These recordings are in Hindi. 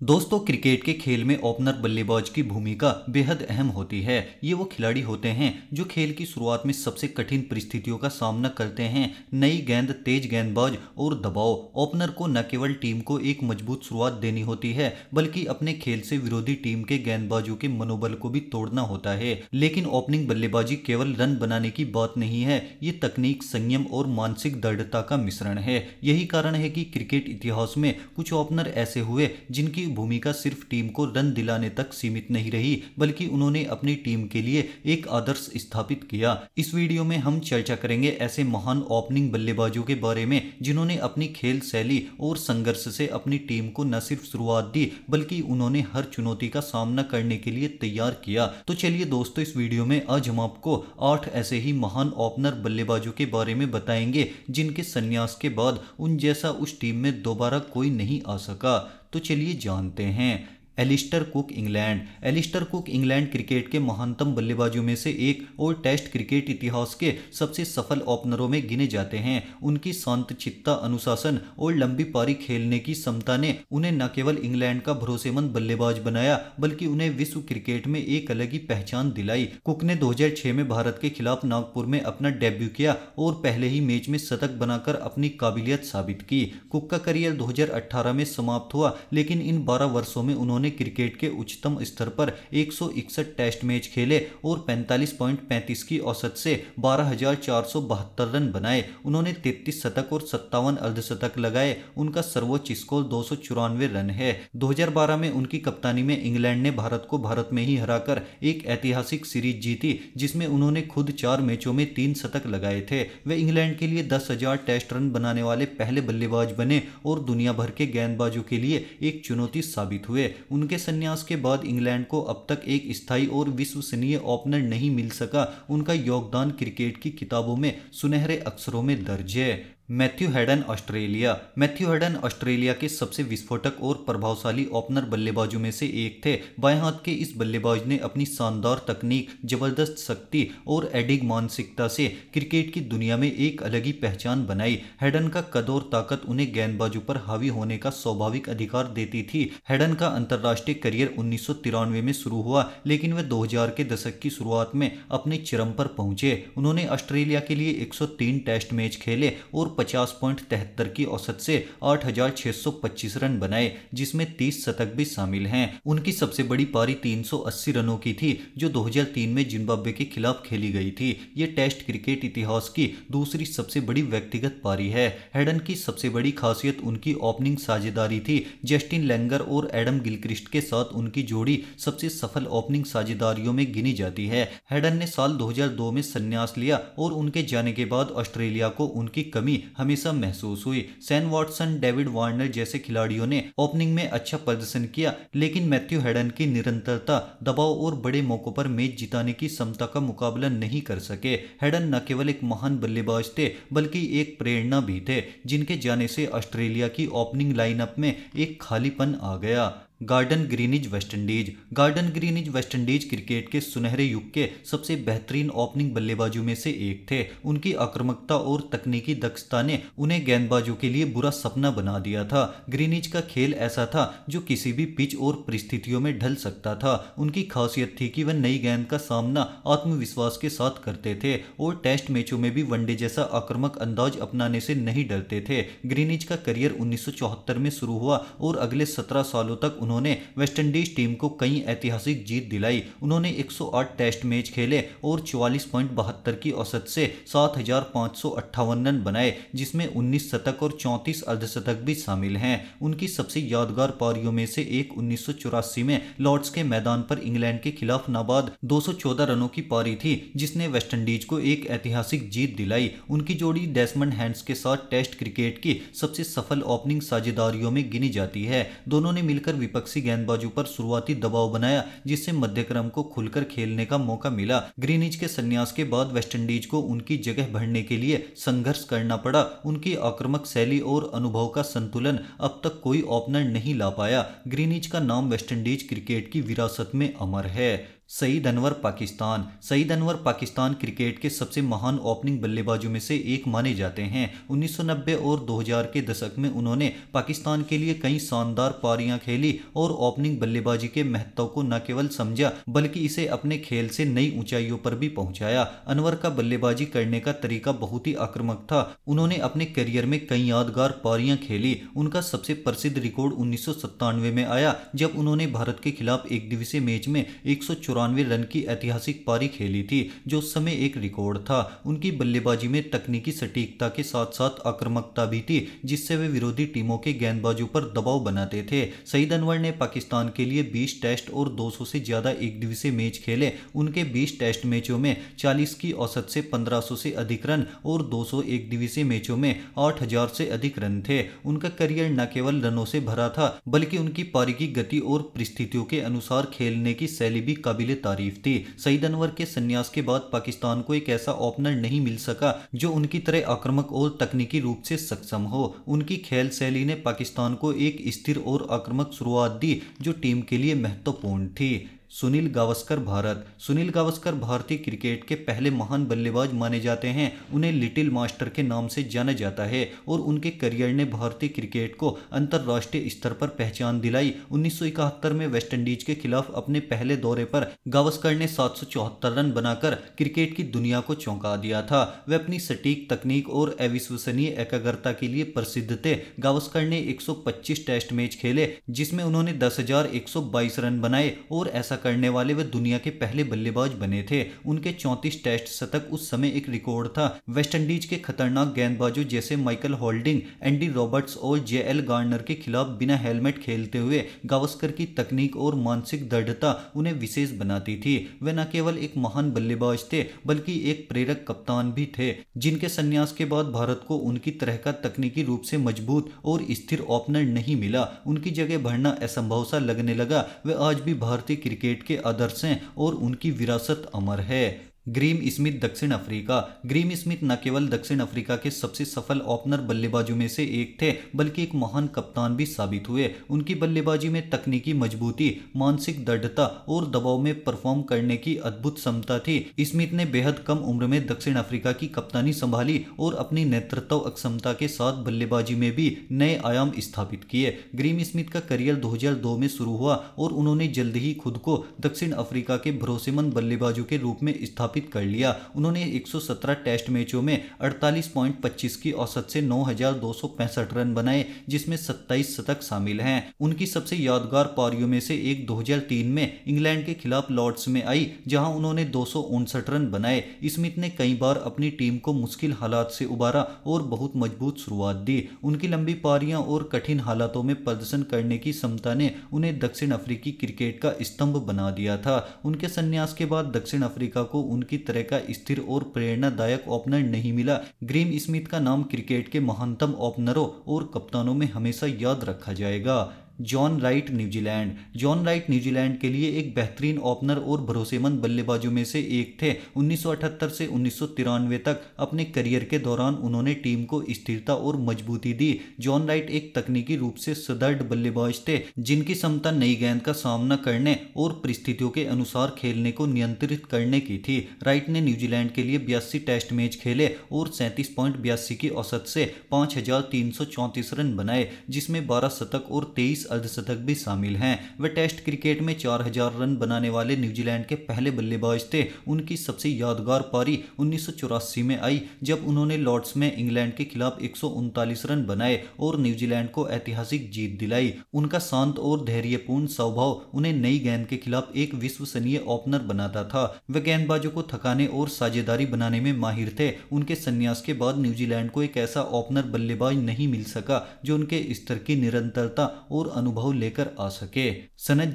दोस्तों, क्रिकेट के खेल में ओपनर बल्लेबाज की भूमिका बेहद अहम होती है। ये वो खिलाड़ी होते हैं जो खेल की शुरुआत में सबसे कठिन परिस्थितियों का सामना करते हैं। नई गेंद, तेज गेंदबाज और दबाव। ओपनर को न केवल टीम को एक मजबूत शुरुआत देनी होती है, बल्कि अपने खेल से विरोधी टीम के गेंदबाजों के मनोबल को भी तोड़ना होता है। लेकिन ओपनिंग बल्लेबाजी केवल रन बनाने की बात नहीं है, ये तकनीक, संयम और मानसिक दृढ़ता का मिश्रण है। यही कारण है कि क्रिकेट इतिहास में कुछ ओपनर ऐसे हुए जिनकी भूमिका सिर्फ टीम को रन दिलाने तक सीमित नहीं रही, बल्कि उन्होंने अपनी टीम के लिए एक आदर्श स्थापित किया। इस वीडियो में हम चर्चा करेंगे ऐसे महान ओपनिंग बल्लेबाजों के बारे में जिन्होंने अपनी खेल शैली और संघर्ष से अपनी टीम को न सिर्फ शुरुआत दी, बल्कि उन्होंने हर चुनौती का सामना करने के लिए तैयार किया। तो चलिए दोस्तों, इस वीडियो में आज हम आपको 8 ऐसे ही महान ओपनर बल्लेबाजों के बारे में बताएंगे जिनके संन्यास के बाद उन जैसा उस टीम में दोबारा कोई नहीं आ सका। तो चलिए जानते हैं। Alastair Cook, England. Alastair Cook England cricket के महानतम बल्लेबाजों में से एक और टेस्ट क्रिकेट इतिहास के सबसे सफल ओपनरों में गिने जाते हैं। उनकी शांतचित्ता, अनुशासन और लंबी पारी खेलने की क्षमता ने उन्हें न केवल इंग्लैंड का भरोसेमंद बल्लेबाज बनाया, बल्कि उन्हें विश्व क्रिकेट में एक अलग ही पहचान दिलाई। कुक ने 2006 में भारत के खिलाफ नागपुर में अपना डेब्यू किया और पहले ही मैच में शतक बनाकर अपनी काबिलियत साबित की। कुक का करियर 2018 में समाप्त हुआ, लेकिन इन 12 वर्षों में उन्होंने क्रिकेट के उच्चतम स्तर पर 161 टेस्ट मैच खेले और 45.35 की औसत से 12,472 रन बनाए। उन्होंने 33 शतक और 57 अर्धशतक लगाए। उनका सर्वोच्च स्कोर 294 रन है। 2012 में उनकी कप्तानी में इंग्लैंड ने भारत को भारत में ही हराकर एक ऐतिहासिक सीरीज जीती, जिसमें उन्होंने खुद 4 मैचों में 3 शतक लगाए थे। वे इंग्लैंड के लिए 10,000 टेस्ट रन बनाने वाले पहले बल्लेबाज बने और दुनिया भर के गेंदबाजों के लिए एक चुनौती साबित हुए। उनके संन्यास के बाद इंग्लैंड को अब तक एक स्थायी और विश्वसनीय ओपनर नहीं मिल सका। उनका योगदान क्रिकेट की किताबों में सुनहरे अक्षरों में दर्ज है। Matthew Hayden, Australia. Matthew Hayden Australia के सबसे विस्फोटक और प्रभावशाली ओपनर बल्लेबाजों में से एक थे। बाएं हाथ के इस बल्लेबाज ने अपनी शानदार तकनीक, जबरदस्त शक्ति और एडिग मानसिकता से क्रिकेट की दुनिया में एक अलग ही पहचान बनाई। हेडन का कद और ताकत उन्हें गेंदबाजों पर हावी होने का स्वाभाविक अधिकार देती थी। हेडन का अंतर्राष्ट्रीय करियर 1993 में शुरू हुआ, लेकिन वे 2000 के दशक की शुरुआत में अपने चरम पर पहुंचे। उन्होंने ऑस्ट्रेलिया के लिए 103 टेस्ट मैच खेले और 50.73 की औसत से 8,625 रन बनाए, जिसमें 30 शतक भी शामिल हैं। उनकी सबसे बड़ी पारी 380 रनों की थी, जो 2003 में जिम्बाब्वे के खिलाफ खेली गई थी। ये टेस्ट क्रिकेट इतिहास की दूसरी सबसे बड़ी व्यक्तिगत पारी है। हेडन की सबसे बड़ी खासियत उनकी ओपनिंग साझेदारी थी। जस्टिन लेंगर और एडम गिलक्रिस्ट के साथ उनकी जोड़ी सबसे सफल ओपनिंग साझेदारियों में गिनी जाती है। हेडन ने साल 2002 में संन्यास लिया और उनके जाने के बाद ऑस्ट्रेलिया को उनकी कमी हमेशा महसूस हुई। सैम वॉटसन, डेविड वार्नर जैसे खिलाड़ियों ने ओपनिंग में अच्छा प्रदर्शन किया, लेकिन मैथ्यू हेडन की निरंतरता, दबाव और बड़े मौकों पर मैच जिताने की क्षमता का मुकाबला नहीं कर सके। हेडन न केवल एक महान बल्लेबाज थे, बल्कि एक प्रेरणा भी थे, जिनके जाने से ऑस्ट्रेलिया की ओपनिंग लाइनअप में एक खालीपन आ गया। Gordon Greenidge, West Indies. Gordon Greenidge West Indies cricket के सुनहरे युग के सबसे बेहतरीन ओपनिंग बल्लेबाजों में से एक थे। उनकी आक्रामकता और तकनीकी दक्षता ने उन्हें गेंदबाजों के लिए बुरा सपना बना दिया था। ग्रीनिज का खेल ऐसा था जो किसी भी पिच और परिस्थितियों में ढल सकता था। उनकी खासियत थी कि वह नई गेंद का सामना आत्मविश्वास के साथ करते थे और टेस्ट मैचों में भी वनडे जैसा आक्रामक अंदाज अपनाने से नहीं डरते थे। ग्रीनिज का करियर 1974 में शुरू हुआ और अगले 17 सालों तक उन्होंने वेस्टइंडीज टीम को कई ऐतिहासिक जीत दिलाई। उन्होंने 108 टेस्ट मैच खेले और 44.72 की औसत से 7,558 रन बनाए, जिसमें 19 शतक और 34 अर्धशतक भी शामिल हैं। उनकी सबसे यादगार पारियों में से एक 1984 में लॉर्ड्स के मैदान पर इंग्लैंड के खिलाफ नाबाद 214 रनों की पारी थी, जिसने वेस्टइंडीज को एक ऐतिहासिक जीत दिलाई। उनकी जोड़ी डेसमंड हैंड्स के साथ टेस्ट क्रिकेट की सबसे सफल ओपनिंग साझेदारियों में गिनी जाती है। दोनों ने मिलकर विपक्षी गेंदबाजों पर शुरुआती दबाव बनाया, जिससे मध्यक्रम को खुलकर खेलने का मौका मिला। ग्रीनिज के संन्यास के बाद वेस्टइंडीज को उनकी जगह भरने के लिए संघर्ष करना पड़ा। उनकी आक्रामक शैली और अनुभव का संतुलन अब तक कोई ओपनर नहीं ला पाया। ग्रीनिज का नाम वेस्टइंडीज क्रिकेट की विरासत में अमर है। सईद अनवर पाकिस्तान क्रिकेट के सबसे महान ओपनिंग बल्लेबाजों में से एक माने जाते हैं। 1990 और 2000 के दशक में उन्होंने पाकिस्तान के लिए कई शानदार पारियां खेली और ओपनिंग बल्लेबाजी के महत्व को न केवल समझा बल्कि इसे अपने खेल से नई ऊंचाइयों पर भी पहुंचाया। अनवर का बल्लेबाजी करने का तरीका बहुत ही आक्रामक था। उन्होंने अपने करियर में कई यादगार पारियां खेली। उनका सबसे प्रसिद्ध रिकॉर्ड 1997 में आया जब उन्होंने भारत के खिलाफ एक दिवसीय मैच में 194 रन की ऐतिहासिक पारी खेली थी, जो उस समय एक रिकॉर्ड था। उनकी बल्लेबाजी में तकनीकी सटीकता के साथ साथ आक्रामकता भी थी, जिससे वे विरोधी टीमों के गेंदबाजों पर दबाव बनाते थे। सईद अनवर ने पाकिस्तान के लिए 20 टेस्ट और 200 से ज्यादा एक दिवसीय मैच खेले। उनके 20 टेस्ट मैचों में 40 की औसत से 1500 से अधिक रन और 200 एक दिवसीय मैचों में 8000 से अधिक रन थे। उनका करियर न केवल रनों से भरा था बल्कि उनकी पारी की गति और परिस्थितियों के अनुसार खेलने की शैली भी काबिले तारीफ थी। सईद अनवर के संन्यास के बाद पाकिस्तान को एक ऐसा ओपनर नहीं मिल सका जो उनकी तरह आक्रामक और तकनीकी रूप से सक्षम हो। उनकी खेल शैली ने पाकिस्तान को एक स्थिर और आक्रामक शुरुआत दी जो टीम के लिए महत्वपूर्ण थी। सुनील गावस्कर भारतीय क्रिकेट के पहले महान बल्लेबाज माने जाते हैं। उन्हें लिटिल मास्टर के नाम से जाना जाता है और उनके करियर ने भारतीय क्रिकेट को अंतर्राष्ट्रीय स्तर पर पहचान दिलाई। 1971 में वेस्टइंडीज के खिलाफ अपने पहले दौरे पर गावस्कर ने 774 रन बनाकर क्रिकेट की दुनिया को चौंका दिया था। वे अपनी सटीक तकनीक और अविश्वसनीय एकाग्रता के लिए प्रसिद्ध थे। गावस्कर ने 125 टेस्ट मैच खेले जिसमें उन्होंने 10,122 रन बनाए और ऐसा करने वाले वे दुनिया के पहले बल्लेबाज बने थे। उनके 34 टेस्ट शतक उस समय एक रिकॉर्ड था। वेस्टइंडीज के खतरनाक गेंदबाजों जैसे माइकल होल्डिंग, एंडी रॉबर्ट्स और जेएल गार्नर के खिलाफ बिना हेलमेट खेलते हुए गावस्कर की तकनीक और मानसिक दृढ़ता उन्हें विशेष बनाती थी। वे न केवल एक महान बल्लेबाज थे बल्कि एक प्रेरक कप्तान भी थे, जिनके संन्यास के बाद भारत को उनकी तरह का तकनीकी रूप से मजबूत और स्थिर ओपनर नहीं मिला। उनकी जगह भरना असंभव सा लगने लगा। वे आज भी भारतीय क्रिकेट के आदर्श हैं और उनकी विरासत अमर है। ग्रीम स्मिथ न केवल दक्षिण अफ्रीका के सबसे सफल ओपनर बल्लेबाजों में से एक थे बल्कि एक महान कप्तान भी साबित हुए। उनकी बल्लेबाजी में तकनीकी मजबूती, मानसिक दृढ़ता और दबाव में परफॉर्म करने की अद्भुत क्षमता थी। स्मिथ ने बेहद कम उम्र में दक्षिण अफ्रीका की कप्तानी संभाली और अपनी नेतृत्व क्षमता के साथ बल्लेबाजी में भी नए आयाम स्थापित किए। ग्रीम स्मिथ का करियर 2002 में शुरू हुआ और उन्होंने जल्द ही खुद को दक्षिण अफ्रीका के भरोसेमंद बल्लेबाजों के रूप में स्थापित कर लिया। उन्होंने 117 टेस्ट मैचों में 48.25 की औसत से 9,265 रन बनाए जिसमें 27 शतक शामिल हैं। उनकी सबसे यादगार पारियों में से एक 2003 में इंग्लैंड के खिलाफ लॉर्ड्स में आई जहां उन्होंने 259 रन बनाए। स्मिथ ने कई बार अपनी टीम को मुश्किल हालात से उबारा और बहुत मजबूत शुरुआत दी। उनकी लंबी पारियां और कठिन हालातों में प्रदर्शन करने की क्षमता ने उन्हें दक्षिण अफ्रीकी क्रिकेट का स्तंभ बना दिया था। उनके संन्यास के बाद दक्षिण अफ्रीका को उनकी तरह का स्थिर और प्रेरणादायक ओपनर नहीं मिला। ग्रीम स्मिथ का नाम क्रिकेट के महानतम ओपनरों और कप्तानों में हमेशा याद रखा जाएगा। जॉन राइट न्यूजीलैंड के लिए एक बेहतरीन ओपनर और भरोसेमंद बल्लेबाजों में से एक थे। 1978 से 1993 तक अपने करियर के दौरान उन्होंने टीम को स्थिरता और मजबूती दी। जॉन राइट एक तकनीकी रूप से सुदृढ़ बल्लेबाज थे जिनकी क्षमता नई गेंद का सामना करने और परिस्थितियों के अनुसार खेलने को नियंत्रित करने की थी। राइट ने न्यूजीलैंड के लिए 82 टेस्ट मैच खेले और 37.82 की औसत से 5,334 रन बनाए जिसमें 12 शतक और 23 अर्धशतक भी शामिल हैं। वे टेस्ट क्रिकेट में 4,000 रन बनाने वाले न्यूजीलैंड के पहले बल्लेबाज थे। उनकी सबसे यादगार पारी 1984 में आई जब उन्होंने लॉर्ड्स में इंग्लैंड के खिलाफ 139 रन बनाए और न्यूजीलैंड को ऐतिहासिक जीत दिलाई। उनका शांत और धैर्यपूर्ण स्वभाव उन्हें नई गेंद के खिलाफ एक विश्वसनीय ओपनर बनाता था। वे गेंदबाजों को थकाने और साझेदारी बनाने में माहिर थे। उनके संन्यास के बाद न्यूजीलैंड को एक ऐसा ओपनर बल्लेबाज नहीं मिल सका जो उनके स्तर की निरंतरता और अनुभव लेकर आ सके। सनत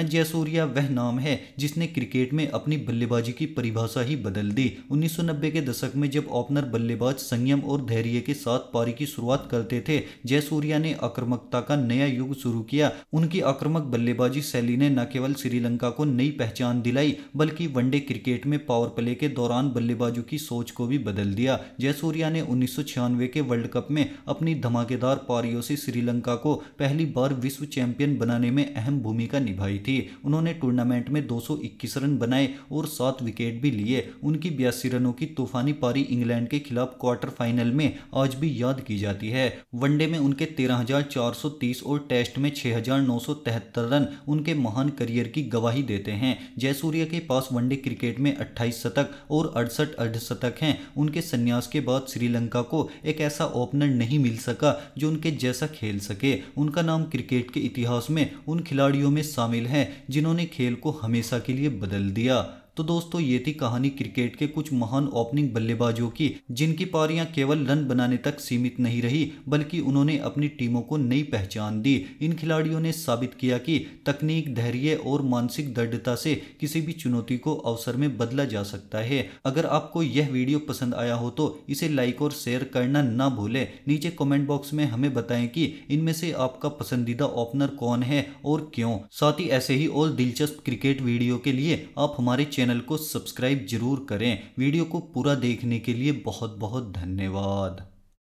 जयसूर्या वह नाम है जिसने क्रिकेट में अपनी बल्लेबाजी की परिभाषा ही बदल दी। 1990 के दशक में जब ओपनर बल्लेबाज संयम और धैर्य के साथ पारी की शुरुआत करते थे, जयसूर्या ने आक्रामकता का नया युग शुरू किया। उनकी आक्रामक बल्लेबाजी शैली ने न केवल श्रीलंका को नई पहचान दिलाई बल्कि वनडे क्रिकेट में पावर प्ले के दौरान बल्लेबाजों की सोच को भी बदल दिया। जयसूर्या ने 1996 के वर्ल्ड कप में अपनी धमाकेदार पारियों से श्रीलंका श्रीलंका को पहली बार विश्व चैंपियन बनाने में अहम भूमिका निभाई थी। उन्होंने टूर्नामेंट में 221 रन बनाए और 7 विकेट भी लिए। उनकी 82 रनों की तूफानी पारी इंग्लैंड के खिलाफ क्वार्टर फाइनल में आज भी याद की जाती है। वनडे में उनके 13,430 और टेस्ट में 6,973 रन उनके महान करियर की गवाही देते हैं। जयसूर्या के पास वनडे क्रिकेट में 28 शतक और 68 अर्धशतक हैं। उनके संन्यास के बाद श्रीलंका को एक ऐसा ओपनर नहीं मिल सका जो उनके जैसा खेल सके। उनका नाम क्रिकेट के इतिहास में उन खिलाड़ियों में शामिल है जिन्होंने खेल को हमेशा के लिए बदल दिया। तो दोस्तों, ये थी कहानी क्रिकेट के कुछ महान ओपनिंग बल्लेबाजों की, जिनकी पारियां केवल रन बनाने तक सीमित नहीं रही बल्कि उन्होंने अपनी टीमों को नई पहचान दी। इन खिलाड़ियों ने साबित किया कि तकनीक, धैर्य और मानसिक दृढ़ता से किसी भी चुनौती को अवसर में बदला जा सकता है। अगर आपको यह वीडियो पसंद आया हो तो इसे लाइक और शेयर करना ना भूलें। नीचे कमेंट बॉक्स में हमें बताएं कि इनमें से आपका पसंदीदा ओपनर कौन है और क्यों। साथ ही ऐसे ही और दिलचस्प क्रिकेट वीडियो के लिए आप हमारे चैनल को सब्सक्राइब जरूर करें। वीडियो को पूरा देखने के लिए बहुत बहुत धन्यवाद।